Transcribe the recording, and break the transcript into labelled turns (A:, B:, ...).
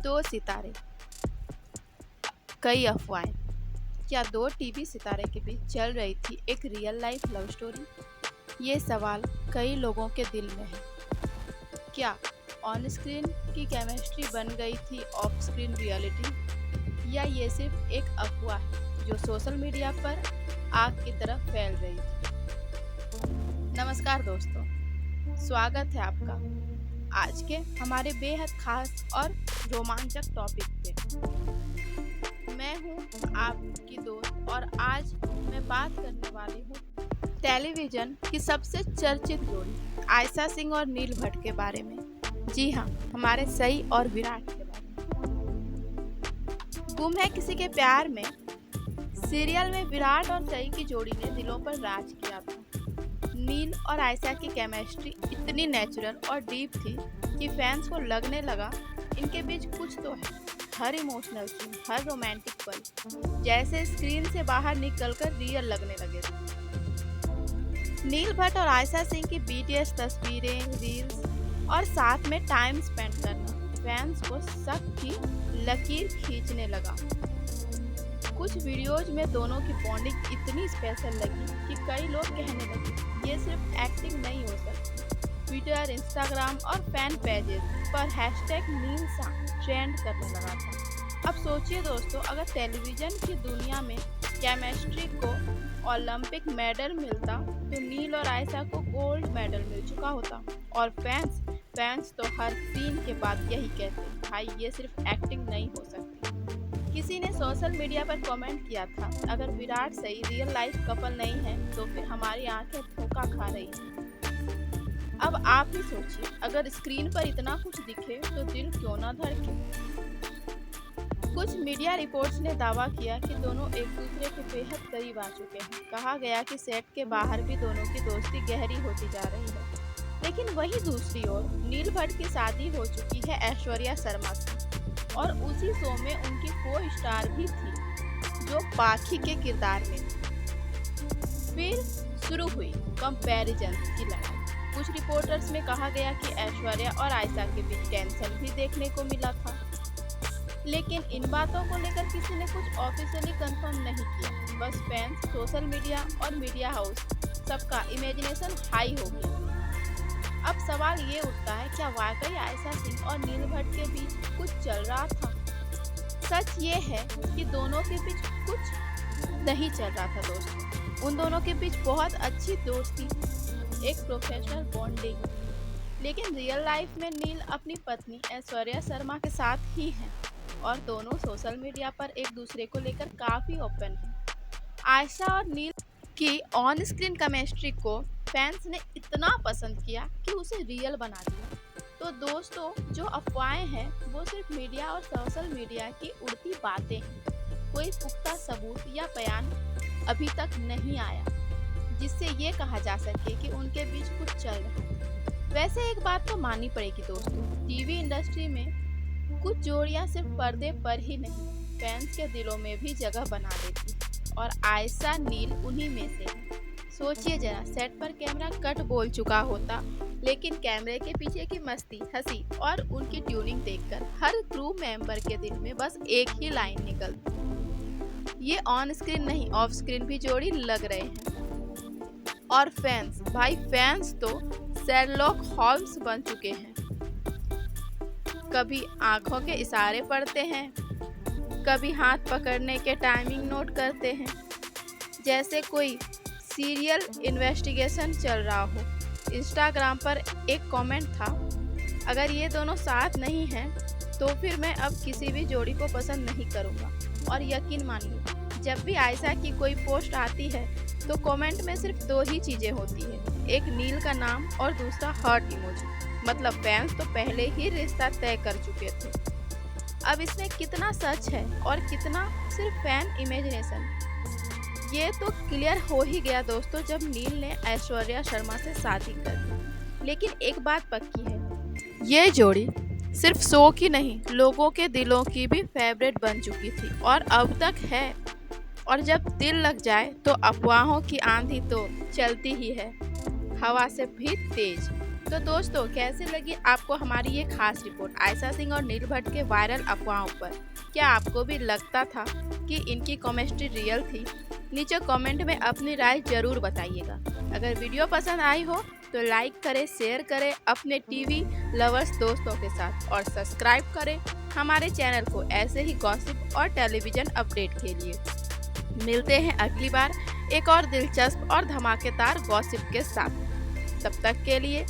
A: दो सितारे, कई अफवाहें। क्या दो टीवी सितारे के बीच चल रही थी एक रियल लाइफ लव स्टोरी? ये सवाल कई लोगों के दिल में है। क्या ऑन स्क्रीन की केमिस्ट्री बन गई थी ऑफ स्क्रीन रियलिटी, या ये सिर्फ एक अफवाह है जो सोशल मीडिया पर आग की तरह फैल रही थी? नमस्कार दोस्तों, स्वागत है आपका आज के हमारे बेहद खास और रोमांचक टॉपिक पे। मैं हूँ आपकी दोस्त और आज मैं बात करने वाली हूँ टेलीविजन की सबसे चर्चित जोड़ी आयशा सिंह और नील भट्ट के बारे में। जी हाँ, हमारे सई और विराट के बारे में। गुम है किसी के प्यार में सीरियल में विराट और सई की जोड़ी ने दिलों पर राज किया था। नील और आयशा की केमिस्ट्री इतनी नेचुरल और डीप थी कि फैंस को लगने लगा इनके बीच कुछ तो है। हर इमोशनल सीन, हर रोमांटिक पल जैसे स्क्रीन से बाहर निकलकर रियल लगने लगे थे। नील भट्ट और आयशा सिंह की बीटीएस तस्वीरें, रील्स और साथ में टाइम स्पेंड करना फैंस को शक की लकीर खींचने लगा। कुछ वीडियोज में दोनों की बॉन्डिंग इतनी स्पेशल लगी कि कई लोग कहने लगे ये सिर्फ एक्टिंग नहीं हो सकती। ट्विटर, इंस्टाग्राम और फैन पेजेस पर हैशटैग नीलसा ट्रेंड करने लगा था। अब सोचिए दोस्तों, अगर टेलीविजन की दुनिया में केमिस्ट्री को ओलंपिक मेडल मिलता तो नील और आयशा को गोल्ड मेडल मिल चुका होता। और फैंस तो हर सीन के बाद यही कहते, भाई ये सिर्फ एक्टिंग नहीं हो सकती। किसी ने सोशल मीडिया पर कमेंट किया था, अगर विराट सही रियल लाइफ कपल नहीं है तो फिर हमारी आंखें धोखा खा रही हैं। अब आप ही सोचिए, अगर स्क्रीन पर इतना कुछ दिखे तो दिल क्यों ना धड़के। कुछ मीडिया रिपोर्ट्स ने दावा किया कि दोनों एक दूसरे के बेहद करीब आ चुके हैं। कहा गया कि सेट के बाहर भी दोनों की दोस्ती गहरी होती जा रही है। लेकिन वहीं दूसरी ओर नील भट्ट की शादी हो चुकी है ऐश्वर्या शर्मा से, और उसी शो में उनकी को स्टार भी थी जो पाखी के किरदार में थी। फिर शुरू हुई कंपैरिजन की लड़ाई। कुछ रिपोर्टर्स में कहा गया कि ऐश्वर्या और आयशा के बीच टेंशन भी देखने को मिला था, लेकिन इन बातों को लेकर किसी ने कुछ ऑफिशियली कंफर्म नहीं किया। बस फैंस, सोशल मीडिया और मीडिया हाउस सबका इमेजिनेशन हाई हो गया। अब सवाल ये उठता है, क्या वाकई आयशा सिंह और नील भट्ट के बीच कुछ चल रहा था? सच ये है कि दोनों के बीच कुछ नहीं चल रहा था दोस्तों। उन दोनों के बीच बहुत अच्छी दोस्ती, एक प्रोफेशनल बॉन्डिंग। लेकिन रियल लाइफ में नील अपनी पत्नी ऐश्वर्या शर्मा के साथ ही हैं और दोनों सोशल मीडिया पर एक दूसरे को लेकर काफ़ी ओपन हैं। आयशा और नील की ऑन स्क्रीन केमिस्ट्री को फैंस ने इतना पसंद किया कि उसे रियल बना दिया। तो दोस्तों, जो अफवाहें हैं वो सिर्फ मीडिया और सोशल मीडिया की उड़ती बातें हैं। कोई पुख्ता सबूत या बयान अभी तक नहीं आया जिससे ये कहा जा सके कि उनके बीच कुछ चल रहा है। वैसे एक बात तो माननी पड़ेगी दोस्तों, टीवी इंडस्ट्री में कुछ जोड़ियां सिर्फ पर्दे पर ही नहीं, फैंस के दिलों में भी जगह बना देती है, और आयशा नील उन्हीं में से है। सोचिए जरा, सेट पर कैमरा कट बोल चुका होता, लेकिन कैमरे के पीछे की मस्ती, हंसी और उनकी ट्यूनिंग देखकर हर क्रू मेंबर के दिल में बस एक ही लाइन निकलती, ये ऑन स्क्रीन नहीं ऑफ स्क्रीन भी जोड़ी लग रहे हैं। और फैंस, भाई फैंस तो शेरलॉक होम्स बन चुके हैं। कभी आंखों के इशारे पढ़ते हैं, कभी हाथ पकड़ने के टाइमिंग नोट करते हैं, जैसे कोई सीरियल इन्वेस्टिगेशन चल रहा हो। इंस्टाग्राम पर एक कमेंट था, अगर ये दोनों साथ नहीं हैं तो फिर मैं अब किसी भी जोड़ी को पसंद नहीं करूँगा। और यकीन मानिए, जब भी आयशा की कोई पोस्ट आती है तो कमेंट में सिर्फ दो ही चीज़ें होती है, एक नील का नाम और दूसरा हार्ट इमोजी। मतलब फैंस तो पहले ही रिश्ता तय कर चुके थे। अब इसमें कितना सच है और कितना सिर्फ फैन इमेजिनेशन, ये तो क्लियर हो ही गया दोस्तों जब नील ने ऐश्वर्या शर्मा से शादी कर दी। लेकिन एक बात पक्की है, ये जोड़ी सिर्फ शो की नहीं, लोगों के दिलों की भी फेवरेट बन चुकी थी और अब तक है। और जब दिल लग जाए तो अफवाहों की आंधी तो चलती ही है, हवा से भी तेज। तो दोस्तों, कैसी लगी आपको हमारी ये खास रिपोर्ट आयशा सिंह और नील भट्ट के वायरल अफवाहों पर? क्या आपको भी लगता था कि इनकी केमिस्ट्री रियल थी? नीचे कमेंट में अपनी राय जरूर बताइएगा। अगर वीडियो पसंद आई हो तो लाइक करें, शेयर करें अपने टीवी लवर्स दोस्तों के साथ और सब्सक्राइब करें हमारे चैनल को ऐसे ही गॉसिप और टेलीविजन अपडेट के लिए। मिलते हैं अगली बार एक और दिलचस्प और धमाकेदार गॉसिप के साथ। तब तक के लिए